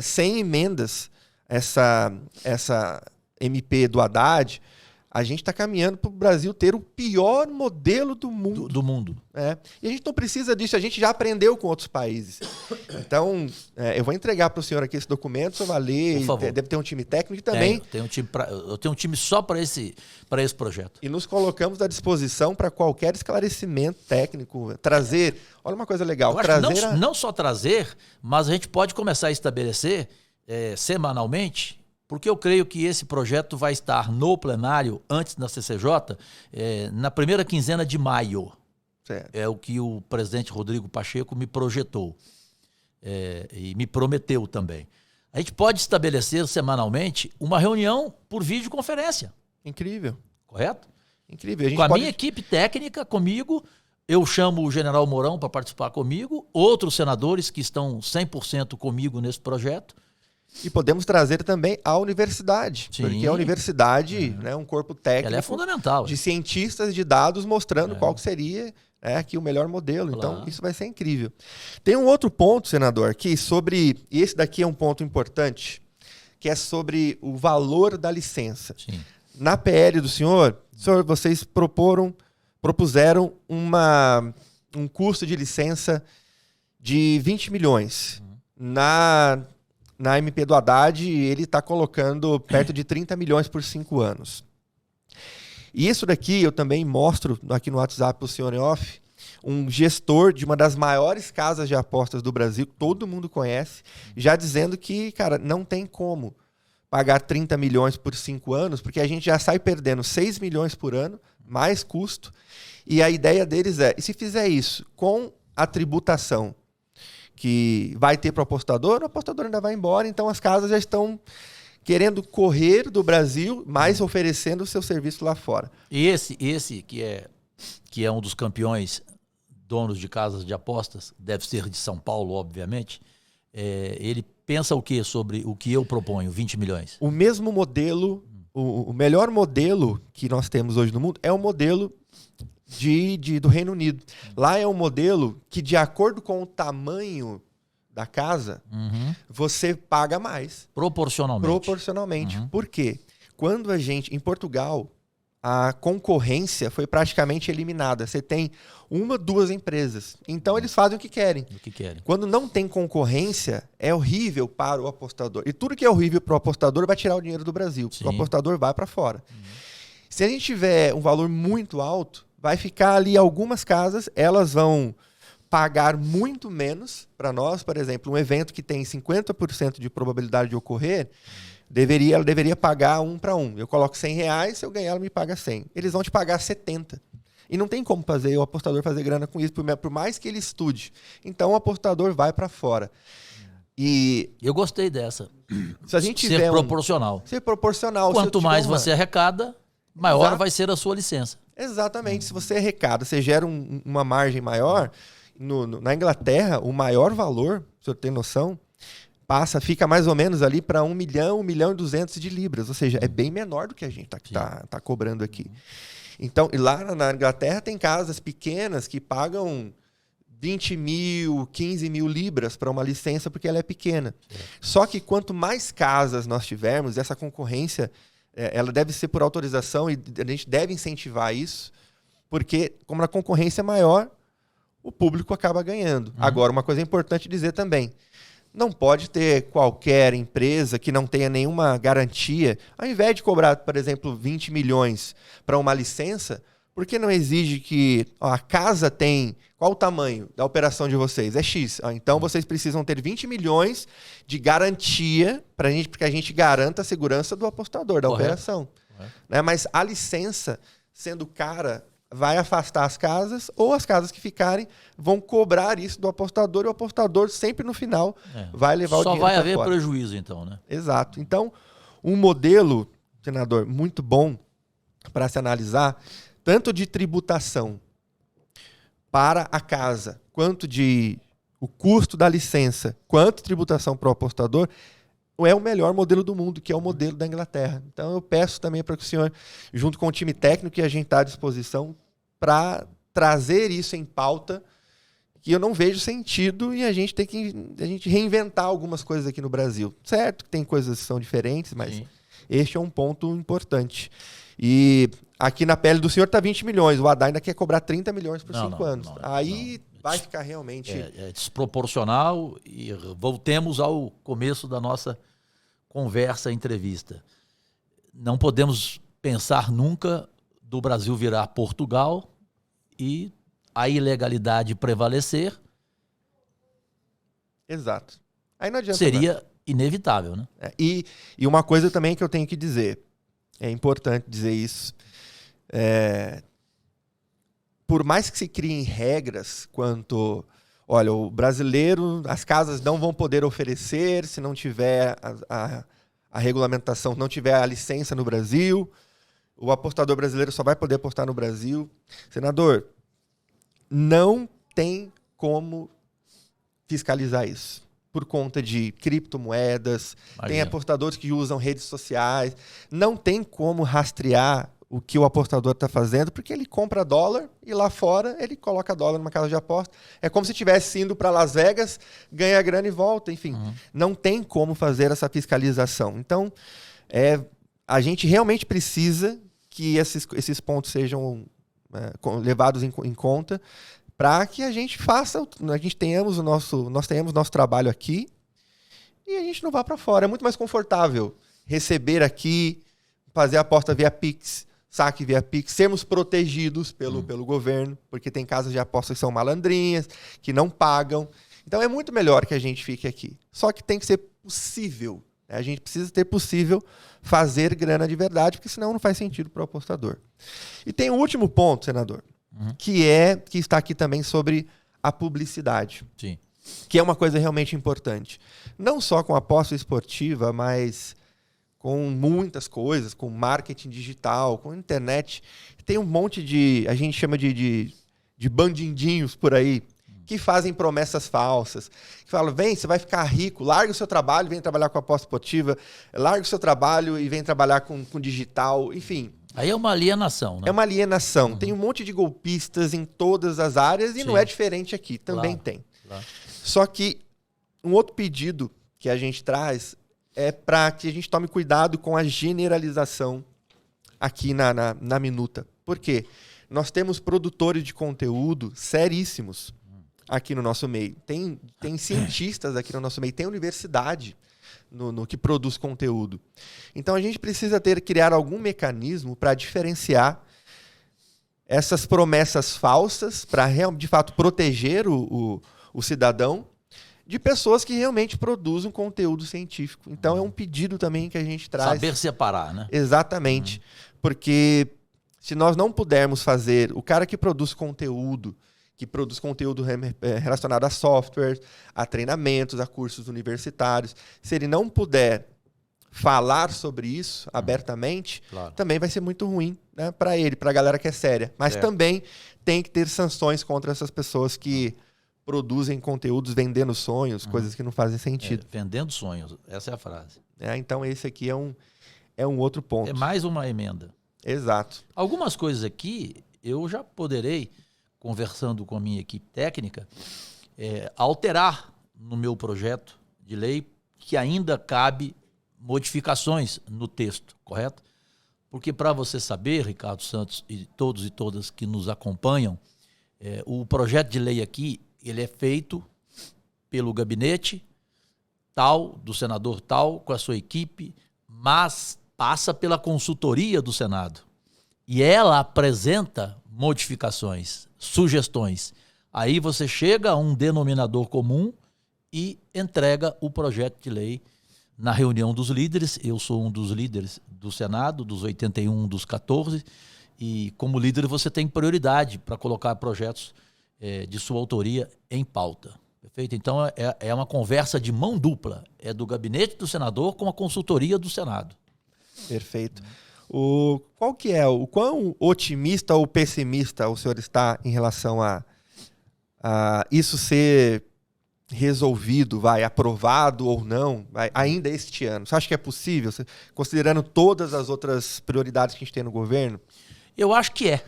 sem emendas, essa MP do Haddad, a gente está caminhando para o Brasil ter o pior modelo do mundo. Do mundo. E a gente não precisa disso, a gente já aprendeu com outros países. Então, eu vou entregar para o senhor aqui esse documento, o senhor vai ler, Por favor. deve ter um time técnico também. Eu tenho um time só para esse projeto. E nos colocamos à disposição para qualquer esclarecimento técnico, trazer... Olha uma coisa legal, Eu acho que não só trazer, mas a gente pode começar a estabelecer semanalmente, porque eu creio que esse projeto vai estar no plenário, antes da CCJ, na primeira quinzena de maio. Certo. É o que o presidente Rodrigo Pacheco me projetou e me prometeu também. A gente pode estabelecer semanalmente uma reunião por videoconferência. Incrível. Correto? Incrível. A gente Com a pode... minha equipe técnica, comigo, eu chamo o general Mourão para participar comigo, outros senadores que estão 100% comigo nesse projeto. E podemos trazer também a universidade, Sim. porque a universidade é um corpo técnico Ela é fundamental. de cientistas de dados mostrando qual que seria aqui o melhor modelo. Claro. Então, isso vai ser incrível. Tem um outro ponto, senador, aqui sobre... E esse daqui é um ponto importante, que é sobre o valor da licença. Sim. Na PL do senhor, vocês propuseram um custo de licença de 20 milhões. Na MP do Haddad, ele está colocando perto de 30 milhões por 5 anos. E isso daqui eu também mostro aqui no WhatsApp para o senhor em off, um gestor de uma das maiores casas de apostas do Brasil, todo mundo conhece, já dizendo que, cara, não tem como pagar 30 milhões por 5 anos, porque a gente já sai perdendo 6 milhões por ano, mais custo, e a ideia deles e se fizer isso com a tributação que vai ter para o apostador ainda vai embora, então as casas já estão querendo correr do Brasil, mas oferecendo o seu serviço lá fora. E esse que é um dos campeões donos de casas de apostas, deve ser de São Paulo, obviamente, ele pensa o que sobre o que eu proponho, 20 milhões? O mesmo modelo, o melhor modelo que nós temos hoje no mundo é o modelo do Reino Unido. Lá é um modelo que, de acordo com o tamanho da casa, você paga mais. Proporcionalmente. Por quê? Quando em Portugal, a concorrência foi praticamente eliminada. Você tem 1, 2 empresas. Então, eles fazem o que querem. Quando não tem concorrência, é horrível para o apostador. E tudo que é horrível para o apostador vai tirar o dinheiro do Brasil. Sim. O apostador vai para fora. Se a gente tiver um valor muito alto, vai ficar ali algumas casas, elas vão pagar muito menos para nós. Por exemplo, um evento que tem 50% de probabilidade de ocorrer, ela deveria pagar 1 para 1. Eu coloco R$100, se eu ganhar, ela me paga 100. Eles vão te pagar 70. E não tem como o apostador fazer grana com isso, por mais que ele estude. Então, o apostador vai para fora. E eu gostei dessa. Se a gente tiver proporcional. Ser proporcional. Quanto mais você arrecada, maior vai ser a sua licença. Exatamente. Se você arrecada, você gera uma margem maior. Na Inglaterra, o maior valor, se eu tenho noção, fica mais ou menos ali para 1 milhão, 1 milhão e 200 de libras. Ou seja, é bem menor do que a gente tá cobrando aqui. Então, e lá na Inglaterra tem casas pequenas que pagam 20 mil, 15 mil libras para uma licença porque ela é pequena. Só que quanto mais casas nós tivermos, essa concorrência ela deve ser por autorização e a gente deve incentivar isso, porque como a concorrência é maior, o público acaba ganhando. Agora, uma coisa importante dizer também, não pode ter qualquer empresa que não tenha nenhuma garantia, ao invés de cobrar, por exemplo, 20 milhões para uma licença, por que não exige que a casa tem... Qual o tamanho da operação de vocês? É X. Então, vocês precisam ter 20 milhões de garantia para que a gente garanta a segurança do apostador, da operação. Né? Mas a licença, sendo cara, vai afastar as casas, ou as casas que ficarem vão cobrar isso do apostador, e o apostador sempre no final vai levar o dinheiro Só vai pra haver fora. prejuízo, então, né? Exato. Então, um modelo, senador, muito bom para se analisar, tanto de tributação para a casa, quanto de o custo da licença, quanto tributação para o apostador, é o melhor modelo do mundo, que é o modelo da Inglaterra. Então eu peço também para que o senhor, junto com o time técnico que a gente está à disposição, para trazer isso em pauta, que eu não vejo sentido e a gente tem que reinventar algumas coisas aqui no Brasil. Certo que tem coisas que são diferentes, mas este é um ponto importante. E aqui na pele do senhor está 20 milhões, o Haddad ainda quer cobrar 30 milhões por 5 anos. Aí vai ficar realmente... É desproporcional e voltemos ao começo da nossa conversa, entrevista. Não podemos pensar nunca do Brasil virar Portugal e a ilegalidade prevalecer. Exato. Aí não adianta. Seria inevitável, né? E uma coisa também que eu tenho que dizer, é importante dizer isso, por mais que se criem regras quanto, olha, o brasileiro, as casas não vão poder oferecer se não tiver a regulamentação, não tiver a licença no Brasil, o apostador brasileiro só vai poder apostar no Brasil. Senador, não tem como fiscalizar isso. Por conta de criptomoedas, tem apostadores que usam redes sociais. Não tem como rastrear o que o apostador está fazendo, porque ele compra dólar e lá fora ele coloca dólar numa casa de aposta. É como se estivesse indo para Las Vegas, ganha grana e volta. Enfim, não tem como fazer essa fiscalização. Então, a gente realmente precisa que esses pontos sejam levados em conta, para que a gente tenhamos nosso trabalho aqui e a gente não vá para fora. É muito mais confortável receber aqui, fazer a aposta via Pix, saque via Pix, sermos protegidos pelo governo, porque tem casas de aposta que são malandrinhas, que não pagam. Então é muito melhor que a gente fique aqui. Só que tem que ser possível. Né? A gente precisa ter possível fazer grana de verdade, porque senão não faz sentido para o apostador. E tem um último ponto, senador, que está aqui também sobre a publicidade. Sim. Que é uma coisa realmente importante. Não só com a aposta esportiva, mas com muitas coisas, com marketing digital, com internet. Tem um monte de, a gente chama de bandidinhos por aí, que fazem promessas falsas, que falam, vem, você vai ficar rico, larga o seu trabalho, vem trabalhar com a aposta esportiva, larga o seu trabalho e vem trabalhar com digital, enfim. Aí é uma alienação, né? É uma alienação. Tem um monte de golpistas em todas as áreas e não é diferente aqui. Também tem. Claro. Só que um outro pedido que a gente traz é para que a gente tome cuidado com a generalização aqui na minuta. Por quê? Nós temos produtores de conteúdo seríssimos aqui no nosso meio. Tem cientistas aqui no nosso meio. Tem universidade no que produz conteúdo. Então a gente precisa criar algum mecanismo para diferenciar essas promessas falsas, para de fato proteger o cidadão de pessoas que realmente produzem conteúdo científico. Então é um pedido também que a gente traz. Saber separar, né? Exatamente. Porque se nós não pudermos fazer, o cara que produz conteúdo relacionado a software, a treinamentos, a cursos universitários, se ele não puder falar sobre isso abertamente, também vai ser muito ruim, né, para ele, para a galera que é séria. Mas também tem que ter sanções contra essas pessoas que produzem conteúdos vendendo sonhos, coisas que não fazem sentido. Vendendo sonhos, essa é a frase. Então esse aqui é um outro ponto. É mais uma emenda. Exato. Algumas coisas aqui eu já poderei, conversando com a minha equipe técnica, alterar no meu projeto de lei, que ainda cabe modificações no texto, correto? Porque para você saber, Ricardo Santos e todos e todas que nos acompanham, o projeto de lei aqui, ele é feito pelo gabinete tal, do senador tal, com a sua equipe, mas passa pela consultoria do Senado. E ela apresenta modificações, sugestões. Aí você chega a um denominador comum e entrega o projeto de lei na reunião dos líderes. Eu sou um dos líderes do Senado, dos 81, dos 14, e como líder você tem prioridade para colocar projetos de sua autoria em pauta. Perfeito? Então é uma conversa de mão dupla. É do gabinete do senador com a consultoria do Senado. Perfeito. Qual que é, o quão otimista ou pessimista o senhor está em relação a isso ser resolvido, aprovado ou não, ainda este ano? Você acha que é possível, considerando todas as outras prioridades que a gente tem no governo? Eu acho que é.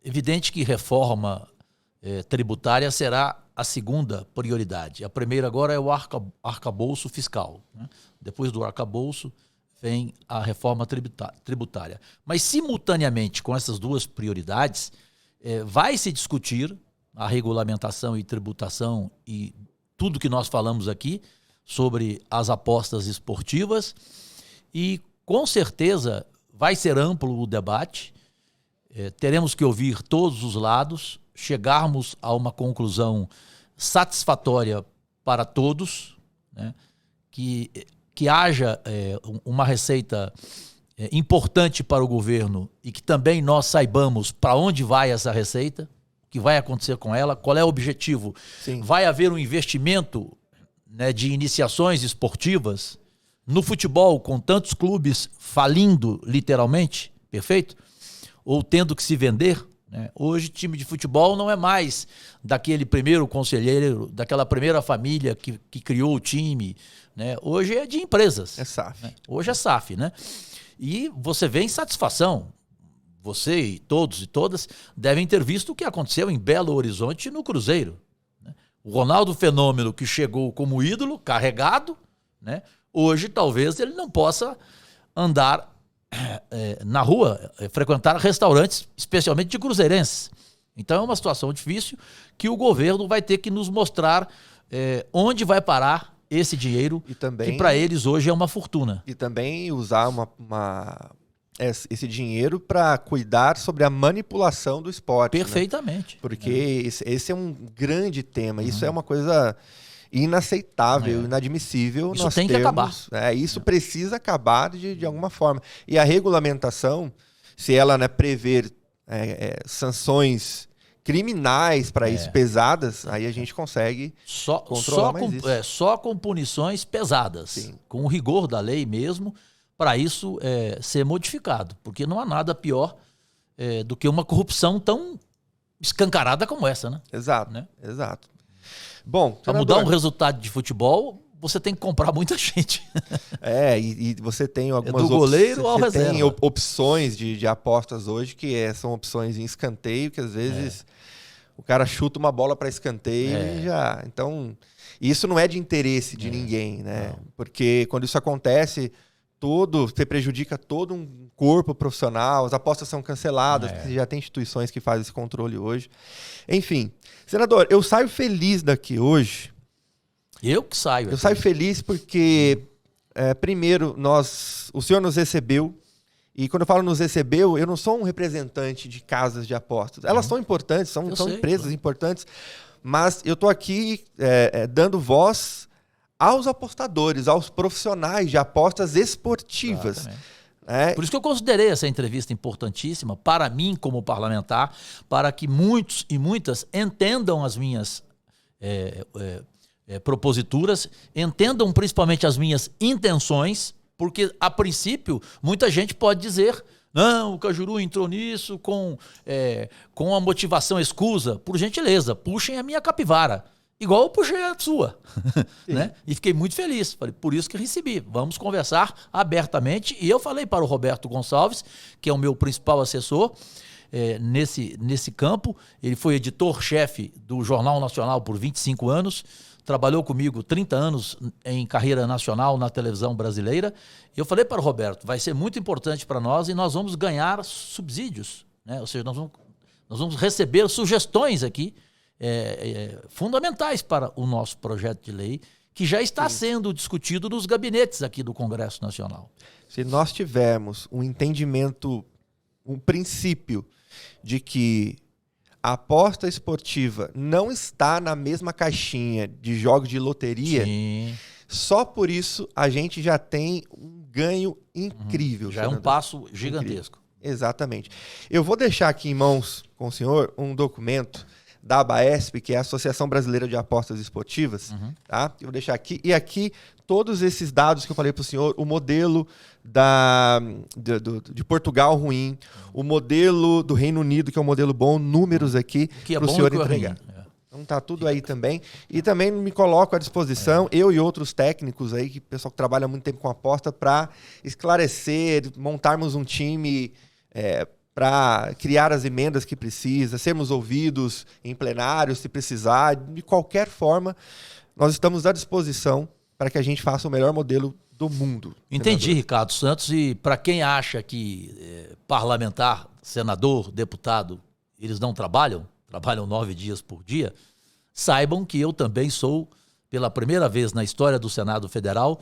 Evidente que reforma tributária será a segunda prioridade. A primeira agora é o arcabouço fiscal, né? Depois do arcabouço vem a reforma tributária. Mas, simultaneamente com essas duas prioridades, vai se discutir a regulamentação e tributação e tudo que nós falamos aqui sobre as apostas esportivas e, com certeza, vai ser amplo o debate. Teremos que ouvir todos os lados, chegarmos a uma conclusão satisfatória para todos, né? Que haja uma receita importante para o governo e que também nós saibamos para onde vai essa receita, o que vai acontecer com ela, qual é o objetivo. Sim. Vai haver um investimento, né, de iniciações esportivas no futebol, com tantos clubes falindo literalmente, perfeito? Ou tendo que se vender, né? Hoje, time de futebol não é mais daquele primeiro conselheiro, daquela primeira família que criou o time, né? Hoje é de empresas. É SAF. Né? Hoje é SAF, né? E você vê insatisfação. Você e todos e todas devem ter visto o que aconteceu em Belo Horizonte no Cruzeiro, né? O Ronaldo Fenômeno, que chegou como ídolo, carregado, né? Hoje talvez ele não possa andar na rua, frequentar restaurantes, especialmente de cruzeirenses. Então é uma situação difícil que o governo vai ter que nos mostrar onde vai parar esse dinheiro, E também, que para eles hoje é uma fortuna. e também usar esse dinheiro para cuidar sobre a manipulação do esporte. Né? Perfeitamente. Porque esse é um grande tema. Isso é uma coisa inaceitável, inadmissível. Isso nós tem que acabar. Isso precisa acabar de alguma forma. E a regulamentação, se ela, né, prever sanções criminais para isso, pesadas, aí a gente consegue controlar mais isso. Só com punições pesadas, Sim. com o rigor da lei mesmo, para isso ser modificado. Porque não há nada pior do que uma corrupção tão escancarada como essa, né? Exato, Né? exato. Bom, Para mudar um resultado de futebol, você tem que comprar muita gente. E você tem algumas do goleiro ao você tem reserva. opções de apostas hoje que são opções em escanteio, que às vezes o cara chuta uma bola para escanteio e já. Então, isso não é de interesse de ninguém, né? Não. Porque quando isso acontece, você prejudica todo um corpo profissional, as apostas são canceladas, porque já tem instituições que fazem esse controle hoje. Enfim, senador, eu saio feliz daqui hoje. Eu que saio. Eu saio feliz porque, primeiro, o senhor nos recebeu, e quando eu falo nos recebeu, eu não sou um representante de casas de apostas. Elas são importantes, são empresas importantes, mas eu estou aqui dando voz aos apostadores, aos profissionais de apostas esportivas. Por isso que eu considerei essa entrevista importantíssima para mim como parlamentar, para que muitos e muitas entendam as minhas proposituras, entendam principalmente as minhas intenções, porque a princípio muita gente pode dizer: não, o Cajuru entrou nisso com a motivação escusa. Por gentileza, puxem a minha capivara. Igual eu puxei a sua, né? E fiquei muito feliz. Falei, por isso que recebi. Vamos conversar abertamente. E eu falei para o Roberto Gonçalves, que é o meu principal assessor nesse campo. Ele foi editor-chefe do Jornal Nacional por 25 anos. Trabalhou comigo 30 anos em carreira nacional na televisão brasileira. Eu falei para o Roberto, vai ser muito importante para nós e nós vamos ganhar subsídios, né? Ou seja, nós vamos receber sugestões aqui fundamentais para o nosso projeto de lei, que já está sendo discutido nos gabinetes aqui do Congresso Nacional. Se nós tivermos um entendimento, um princípio de que a aposta esportiva não está na mesma caixinha de jogos de loteria, Sim. Só por isso a gente já tem um ganho incrível. Já é um passo gigantesco. Incrível. Exatamente. Eu vou deixar aqui em mãos com o senhor um documento da ABAESP, que é a Associação Brasileira de Apostas Esportivas. Tá? Eu vou deixar aqui. E aqui todos esses dados que eu falei para o senhor, o modelo de Portugal ruim, o modelo do Reino Unido, que é um modelo bom, números aqui para o senhor entregar. Então tá tudo aí também. E também me coloco à disposição, eu e outros técnicos aí, que pessoal que trabalha muito tempo com aposta, para esclarecer, montarmos um time para criar as emendas que precisa, sermos ouvidos em plenário, se precisar. De qualquer forma, nós estamos à disposição para que a gente faça o melhor modelo do mundo. Entendi, senador. Ricardo Santos. E para quem acha que parlamentar, senador, deputado, eles não trabalham 9 dias por dia, saibam que eu também sou, pela primeira vez na história do Senado Federal,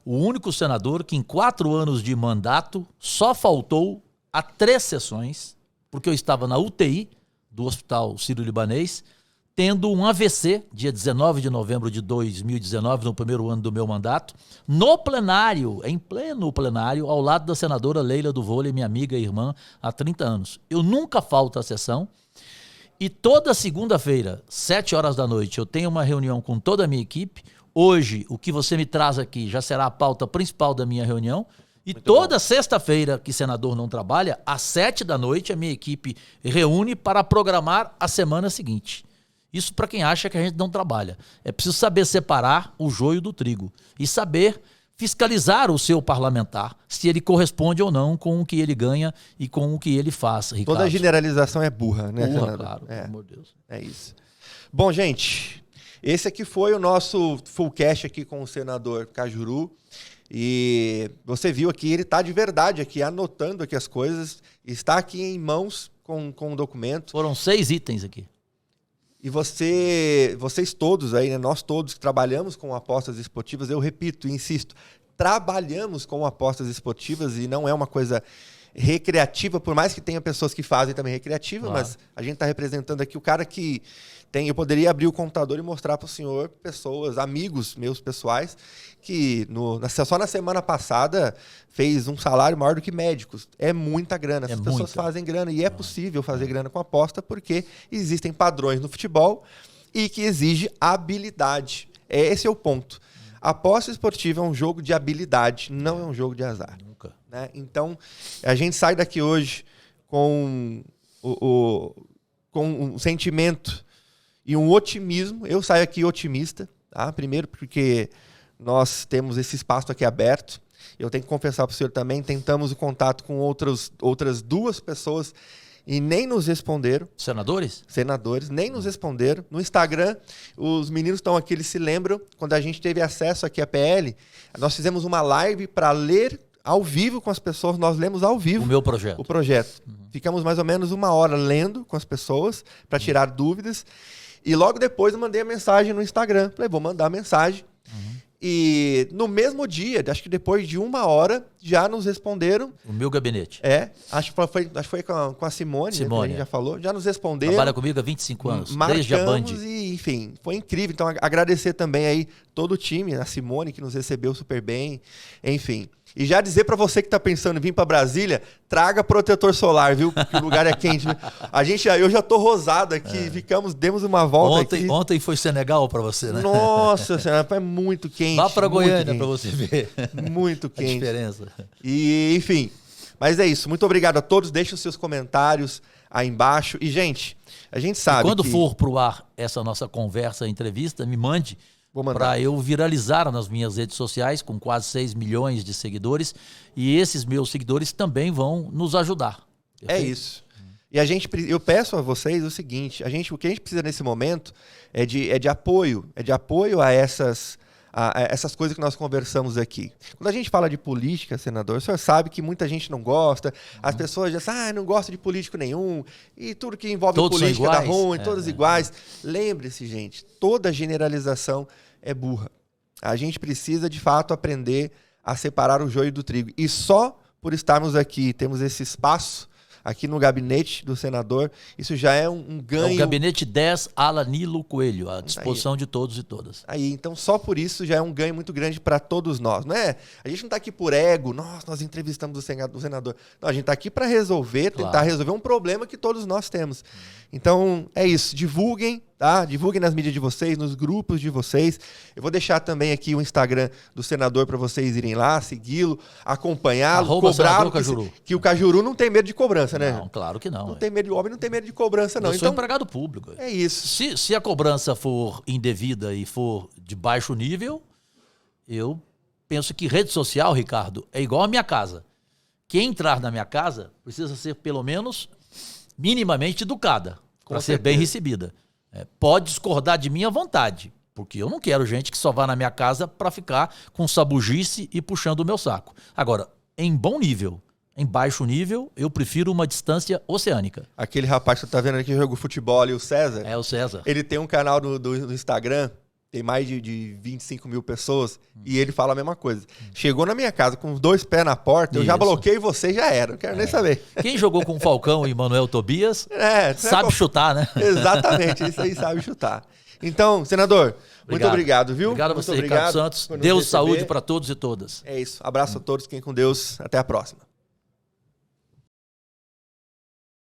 o único senador que em 4 anos de mandato só faltou a 3 sessões, porque eu estava na UTI do Hospital Sírio-Libanês, tendo um AVC, dia 19 de novembro de 2019, no primeiro ano do meu mandato, no plenário, em pleno plenário, ao lado da senadora Leila do Vôlei, minha amiga e irmã, há 30 anos. Eu nunca falto à sessão e toda segunda-feira, 7 horas da noite, eu tenho uma reunião com toda a minha equipe. Hoje, o que você me traz aqui já será a pauta principal da minha reunião. E muito toda sexta-feira, que senador não trabalha, às 7 da noite, a minha equipe reúne para programar a semana seguinte. Isso para quem acha que a gente não trabalha. É preciso saber separar o joio do trigo e saber fiscalizar o seu parlamentar, se ele corresponde ou não com o que ele ganha e com o que ele faz, Ricardo. Toda generalização é burra, né, burra, senador? Claro, pelo amor de Deus. É isso. Bom, gente, esse aqui foi o nosso fullcast aqui com o senador Cajuru. E você viu aqui, ele está de verdade aqui, anotando aqui as coisas, está aqui em mãos com o documento. Foram 6 itens aqui. E vocês todos aí, né, nós todos que trabalhamos com apostas esportivas, eu repito e insisto, trabalhamos com apostas esportivas e não é uma coisa recreativa, por mais que tenha pessoas que fazem também recreativa, claro. Mas a gente está representando aqui o cara que tem. Eu poderia abrir o computador e mostrar para o senhor pessoas, amigos meus pessoais, que só na semana passada fez um salário maior do que médicos. É muita grana. As pessoas fazem grana e é possível fazer grana com aposta porque existem padrões no futebol e que exige habilidade. Esse é o ponto. A aposta esportiva é um jogo de habilidade, não é um jogo de azar. Nunca. Né? Então, a gente sai daqui hoje com com um sentimento e um otimismo. Eu saio aqui otimista, tá? Primeiro porque nós temos esse espaço aqui aberto. Eu tenho que confessar para o senhor também, tentamos o contato com outras 2 pessoas e nem nos responderam. Senadores? Senadores, nem nos responderam. No Instagram, os meninos estão aqui, eles se lembram, quando a gente teve acesso aqui à PL, nós fizemos uma live para ler ao vivo com as pessoas, nós lemos ao vivo. O meu projeto. O projeto. Ficamos mais ou menos 1 hora lendo com as pessoas para tirar dúvidas. E logo depois eu mandei a mensagem no Instagram. Falei, vou mandar a mensagem. E no mesmo dia, acho que depois de 1 hora, já nos responderam. O meu gabinete. Acho que foi com a Simone, né, que a gente já falou. Já nos responderam. Trabalha comigo há 25 anos, marcamos, desde a Band. E, enfim, foi incrível. Então, agradecer também aí todo o time, a Simone, que nos recebeu super bem. Enfim. E já dizer para você que está pensando em vir para Brasília, traga protetor solar, viu? Porque o lugar é quente. Eu já tô rosado aqui, demos uma volta aqui. Ontem foi Senegal para você, né? Nossa senhora, é muito quente. Vá para Goiânia para você ver. Muito quente. A diferença. E, enfim, mas é isso. Muito obrigado a todos. Deixem os seus comentários aí embaixo. E, gente, a gente sabe quando for pro ar essa nossa conversa, entrevista, me mande para eu viralizar nas minhas redes sociais com quase 6 milhões de seguidores e esses meus seguidores também vão nos ajudar. Perfeito? É isso. E eu peço a vocês o seguinte, o que a gente precisa nesse momento é de apoio, a essas coisas que nós conversamos aqui. Quando a gente fala de política, senador, o senhor sabe que muita gente não gosta, as pessoas dizem, não gosta de político nenhum, e tudo que envolve todos política dá ruim, todos iguais. Lembre-se, gente, toda generalização é burra. A gente precisa, de fato, aprender a separar o joio do trigo. E só por estarmos aqui, temos esse espaço aqui no gabinete do senador, isso já é um ganho. É o gabinete 10 ala Nilo Coelho, à disposição de todos e todas. Então só por isso já é um ganho muito grande para todos nós, não é? A gente não está aqui por ego, nós entrevistamos o senador. Não, a gente está aqui para resolver, tentar resolver um problema que todos nós temos. Então é isso, divulguem, tá? Divulguem nas mídias de vocês, nos grupos de vocês. Eu vou deixar também aqui o Instagram do senador para vocês irem lá, segui-lo, acompanhá-lo, cobrá-lo, que o Cajuru não tem medo de cobrança, né? Não, claro que não. Não tem medo de homem, não tem medo de cobrança, não. Eu sou empregado público. É isso. Se a cobrança for indevida e for de baixo nível, eu penso que rede social, Ricardo, é igual a minha casa. Quem entrar na minha casa precisa ser pelo menos minimamente educada para ser bem recebida. Pode discordar de mim à vontade, Porque eu não quero gente que só vá na minha casa para ficar com sabugice e puxando o meu saco. Agora, em bom nível, em baixo nível, eu prefiro uma distância oceânica. Aquele rapaz que você tá vendo aqui que joga futebol ali, o César. É o César. Ele tem um canal do Instagram, tem mais de 25 mil pessoas, e ele fala a mesma coisa. Chegou na minha casa com os 2 pés na porta, eu já Isso. bloqueei você e já era. Não quero nem saber. Quem jogou com o Falcão e Manuel Tobias sabe chutar, né? Exatamente, isso aí sabe chutar. Então, senador, muito obrigado, viu? Obrigado a muito você, Ricardo Santos. por nos Deus receber. saúde para todos e todas. É isso. Abraço a todos, fiquem com Deus. Até a próxima.